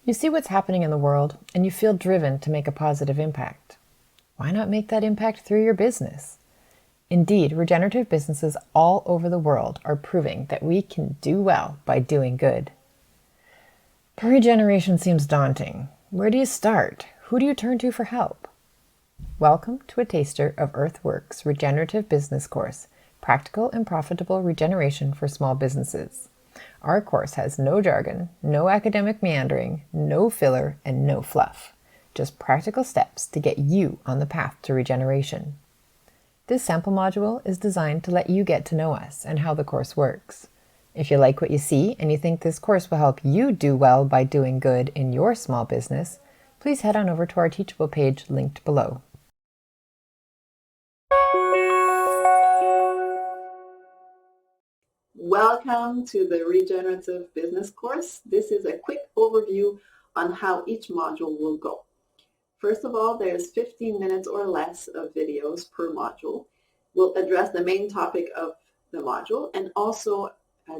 You see what's happening in the world and you feel driven to make a positive impact. Why not make that impact through your business? Indeed, regenerative businesses all over the world are proving that we can do well by doing good. But regeneration seems daunting. Where do you start? Who do you turn to for help? Welcome to a taster of EarthWork's Regenerative Business Course, Practical and Profitable Regeneration for Small Businesses. Our course has no jargon, no academic meandering, no filler, and no fluff. Just practical steps to get you on the path to regeneration. This sample module is designed to let you get to know us and how the course works. If you like what you see and you think this course will help you do well by doing good in your small business, please head on over to our Teachable page linked below. Welcome to the Regenerative Business Course. This is a quick overview on how each module will go. First of all, there's 15 minutes or less of videos per module. We'll address the main topic of the module and also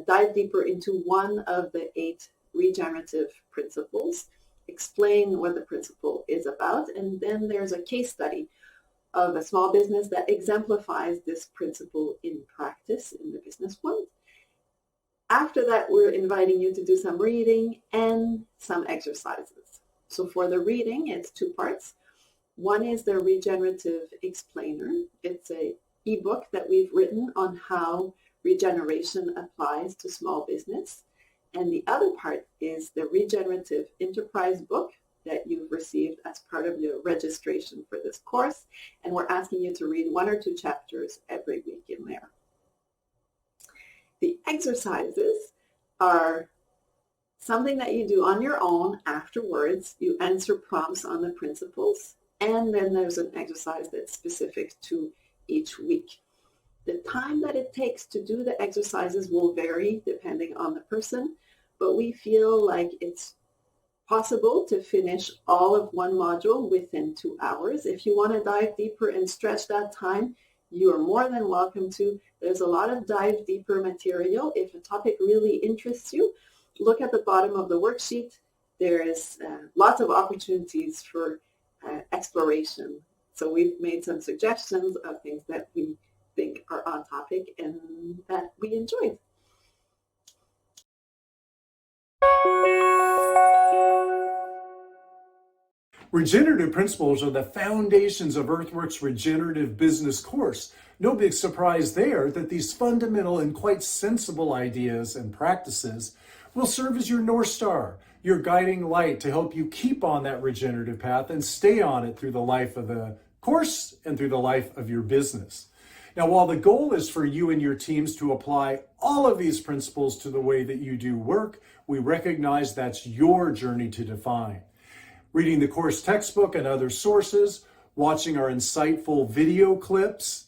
dive deeper into one of the 8 regenerative principles, explain what the principle is about, and then there's a case study of a small business that exemplifies this principle in practice in the business world. After that, we're inviting you to do some reading and some exercises. So for the reading, it's 2 parts. One is the Regenerative Explainer. It's an ebook that we've written on how regeneration applies to small business. And the other part is the Regenerative Enterprise book that you've received as part of your registration for this course. And we're asking you to read 1 or 2 chapters every week in there. The exercises are something that you do on your own afterwards. You answer prompts on the principles, and then there's an exercise that's specific to each week. The time that it takes to do the exercises will vary depending on the person, but we feel like it's possible to finish all of one module within 2 hours. If you want to dive deeper and stretch that time, you are more than welcome to. There's a lot of dive deeper material. If a topic really interests you, look at the bottom of the worksheet. There is lots of opportunities for exploration. So we've made some suggestions of things that we think are on topic and that we enjoyed. Regenerative principles are the foundations of EarthWork's Regenerative Business Course. No big surprise there that these fundamental and quite sensible ideas and practices will serve as your North Star, your guiding light to help you keep on that regenerative path and stay on it through the life of the course and through the life of your business. Now, while the goal is for you and your teams to apply all of these principles to the way that you do work, we recognize that's your journey to define. Reading the course textbook and other sources, watching our insightful video clips,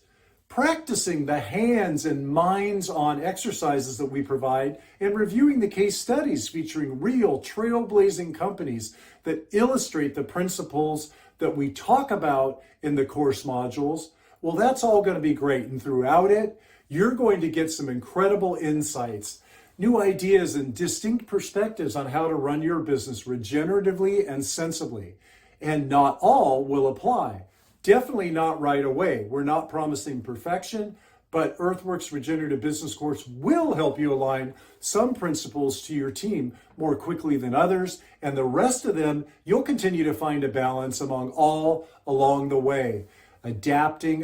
practicing the hands and minds-on exercises that we provide, and reviewing the case studies featuring real trailblazing companies that illustrate the principles that we talk about in the course modules, well, that's all going to be great. And throughout it, you're going to get some incredible insights, new ideas and distinct perspectives on how to run your business regeneratively and sensibly. And not all will apply. Definitely not right away. We're not promising perfection, but EarthWork's Regenerative Business Course will help you align some principles to your team more quickly than others, and the rest of them, you'll continue to find a balance among all along the way, adopting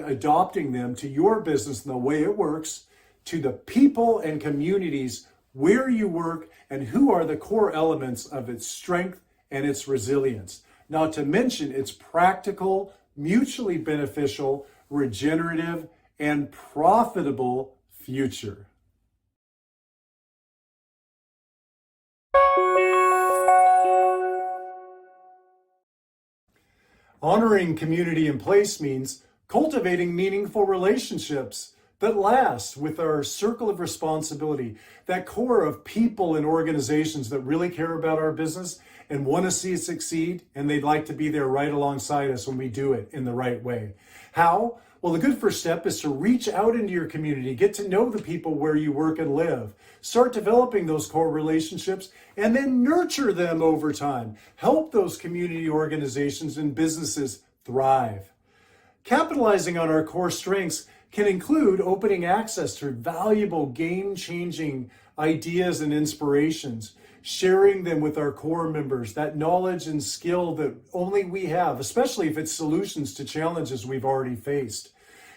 them to your business and the way it works, to the people and communities where you work, and who are the core elements of its strength and its resilience. Not to mention its practical, mutually beneficial, regenerative, and profitable future. Honoring community in place means cultivating meaningful relationships that last with our circle of responsibility, that core of people and organizations that really care about our business and want to see it succeed, and they'd like to be there right alongside us when we do it in the right way. How? Well, the good first step is to reach out into your community, get to know the people where you work and live, start developing those core relationships, and then nurture them over time. Help those community organizations and businesses thrive. Capitalizing on our core strengths can include opening access to valuable, game-changing ideas and inspirations, sharing them with our core members, that knowledge and skill that only we have, especially if it's solutions to challenges we've already faced.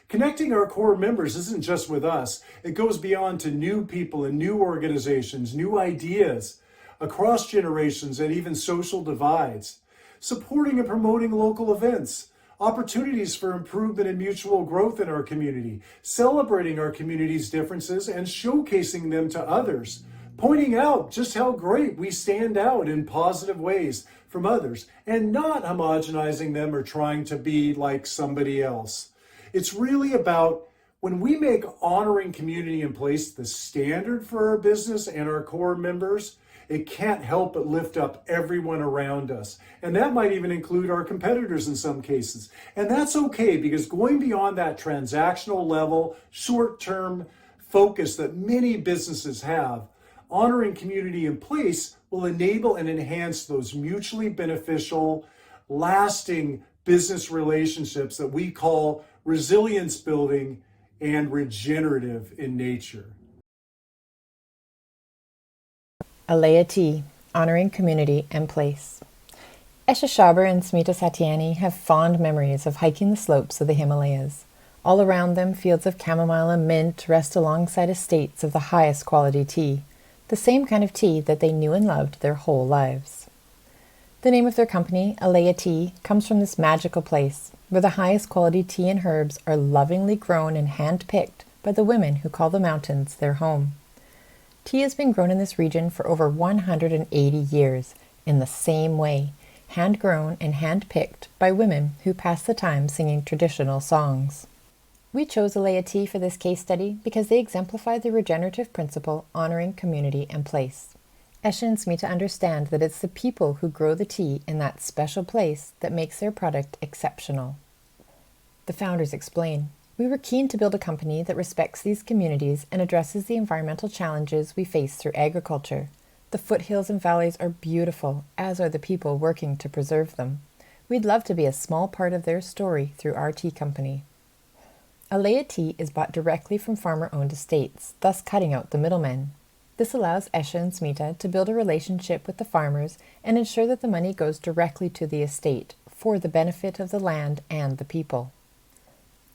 Connecting our core members isn't just with us. It goes beyond to new people and new organizations, new ideas, across generations and even social divides. Supporting and promoting local events, opportunities for improvement and mutual growth in our community, celebrating our community's differences and showcasing them to others, pointing out just how great we stand out in positive ways from others, and not homogenizing them or trying to be like somebody else. It's really about when we make honoring community in place the standard for our business and our core members, it can't help but lift up everyone around us. And that might even include our competitors in some cases. And that's okay, because going beyond that transactional level, short-term focus that many businesses have, honoring community in place will enable and enhance those mutually beneficial, lasting business relationships that we call resilience building and regenerative in nature. Alea Tea, honoring community and place. Esha Shaber and Smita Satyani have fond memories of hiking the slopes of the Himalayas. All around them, fields of chamomile and mint rest alongside estates of the highest quality tea, the same kind of tea that they knew and loved their whole lives. The name of their company, Alea Tea, comes from this magical place, where the highest quality tea and herbs are lovingly grown and hand-picked by the women who call the mountains their home. Tea has been grown in this region for over 180 years, in the same way, hand-grown and hand-picked by women who pass the time singing traditional songs. We chose Alea Tea for this case study because they exemplify the regenerative principle honoring community and place. Esha and Smita understand that it's the people who grow the tea in that special place that makes their product exceptional. The founders explain, "We were keen to build a company that respects these communities and addresses the environmental challenges we face through agriculture. The foothills and valleys are beautiful, as are the people working to preserve them. We'd love to be a small part of their story through our tea company." Alea Tea is bought directly from farmer-owned estates, thus cutting out the middlemen. This allows Esha and Smita to build a relationship with the farmers and ensure that the money goes directly to the estate for the benefit of the land and the people.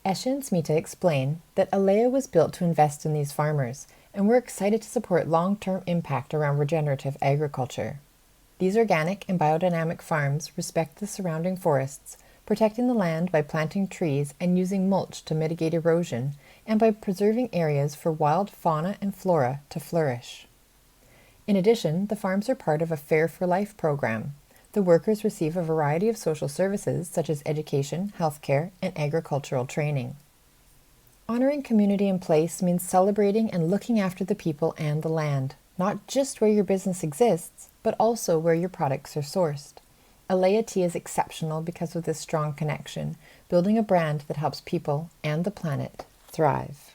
Esha and Smita explain that Alea was built to invest in these farmers, and we're excited to support long-term impact around regenerative agriculture. These organic and biodynamic farms respect the surrounding forests, protecting the land by planting trees and using mulch to mitigate erosion, and by preserving areas for wild fauna and flora to flourish. In addition, the farms are part of a Fair for Life program. The workers receive a variety of social services such as education, healthcare, and agricultural training. Honoring community and place means celebrating and looking after the people and the land, not just where your business exists, but also where your products are sourced. Alea Tea is exceptional because of this strong connection, building a brand that helps people and the planet thrive.